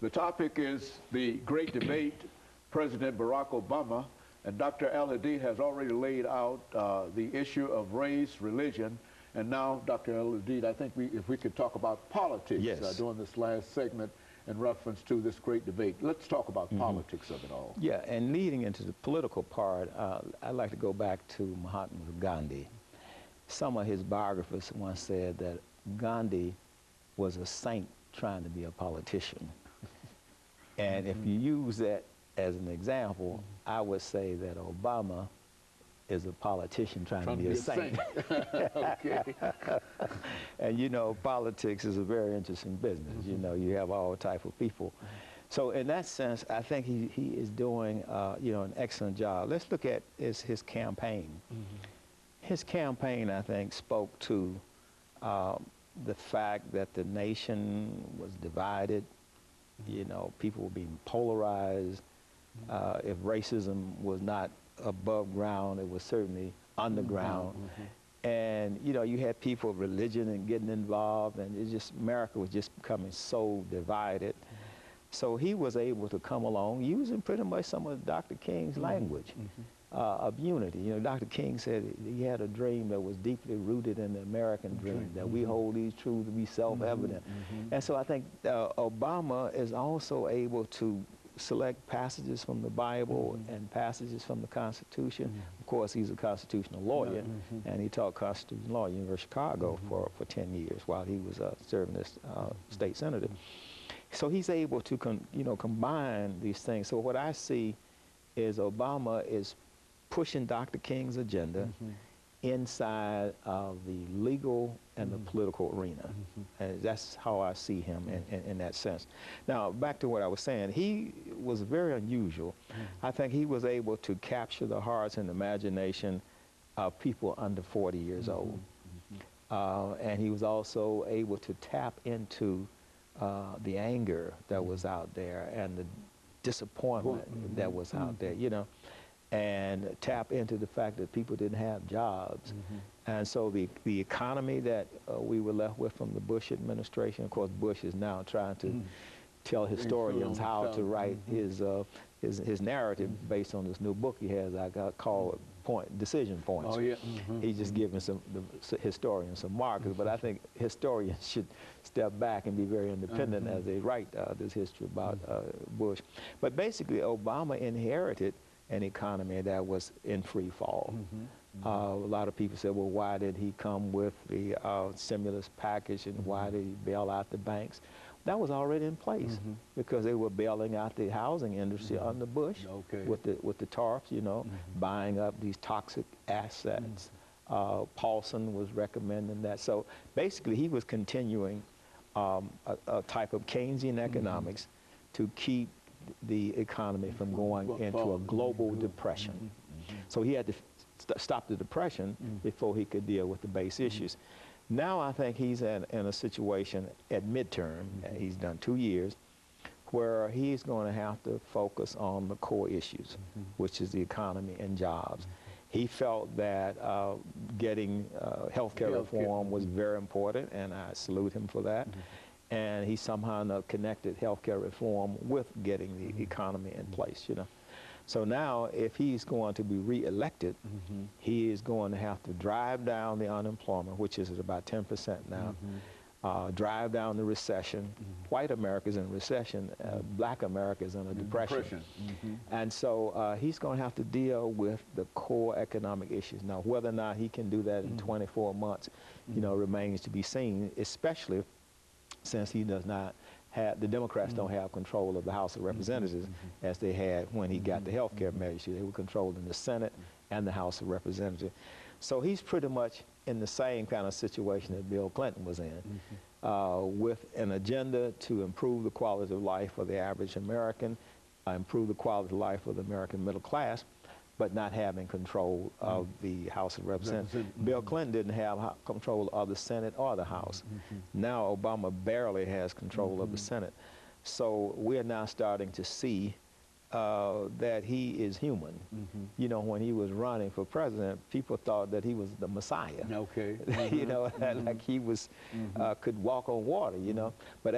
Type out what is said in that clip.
The topic is the great debate, President Barack Obama, and Dr. AAl-Hadid has already laid out the issue of race, religion, and now, Dr. AAl-Hadid, I think if we could talk about politics during this last segment in reference to this great debate. Let's talk about politics of it all. Yeah, and leading into the political part, I'd like to go back to Mahatma Gandhi. Some of his biographers once said that Gandhi was a saint trying to be a politician. And if you use that as an example, I would say that Obama is a politician trying to be a saint. Okay. And you know, politics is a very interesting business. You know, you have all type of people. So in that sense, I think he is doing, you know, an excellent job. Let's look at his campaign. His campaign, I think, spoke to the fact that the nation was divided. You know, people were being polarized. If racism was not above ground, it was certainly underground. And, you know, you had people of religion and getting involved, and it just, America was just becoming so divided. So he was able to come along using pretty much some of Dr. King's language of unity. You know, Dr. King said he had a dream that was deeply rooted in the American dream, that we hold these truths to be self-evident. And so I think Obama is also able to select passages from the Bible and passages from the Constitution. Of course, he's a constitutional lawyer, and he taught constitutional law at the University of Chicago for 10 years while he was serving as state senator. So he's able to you know, combine these things. So what I see is Obama is pushing Dr. King's agenda inside of the legal and the political arena. And that's how I see him in that sense. Now, back to what I was saying, he was very unusual. I think he was able to capture the hearts and imagination of people under 40 years old. And he was also able to tap into the anger that was out there and the disappointment that was out there, you know, and tap into the fact that people didn't have jobs. And so the economy that we were left with from the Bush administration, of course, Bush is now trying to tell historians how to write his narrative based on this new book he has. I got called Decision Points. He's just giving the historians some markers, but I think historians should step back and be very independent as they write this history about Bush. But basically, Obama inherited an economy that was in free fall. A lot of people said, well, why did he come with the stimulus package and why did he bail out the banks? That was already in place because they were bailing out the housing industry under Bush with the TARPs, you know, buying up these toxic assets. Paulson was recommending that. So basically he was continuing a type of Keynesian economics to keep the economy from going into a global depression. So he had to stop the depression before he could deal with the base issues. Now I think he's in a situation at midterm, he's done 2 years, where he's going to have to focus on the core issues, which is the economy and jobs. He felt that getting healthcare reform was very important, and I salute him for that. And he somehow connected healthcare reform with getting the economy in place, you know. So now, if he's going to be reelected, he is going to have to drive down the unemployment, which is at about 10% now, drive down the recession. White America is in a recession, black America is in a depression. And so he's going to have to deal with the core economic issues. Now, whether or not he can do that in 24 months, you know, remains to be seen, especially since he does not have, the Democrats don't have control of the House of Representatives as they had when he got the health care measures. They were controlled in the Senate and the House of Representatives. So he's pretty much in the same kind of situation that Bill Clinton was in, with an agenda to improve the quality of life for the average American, improve the quality of life of the American middle class, but not having control of the House of Representatives. Bill Clinton didn't have control of the Senate or the House. Now Obama barely has control of the Senate. So we're now starting to see that he is human. You know, when he was running for president, people thought that he was the Messiah. You know, like he was, could walk on water, you know. But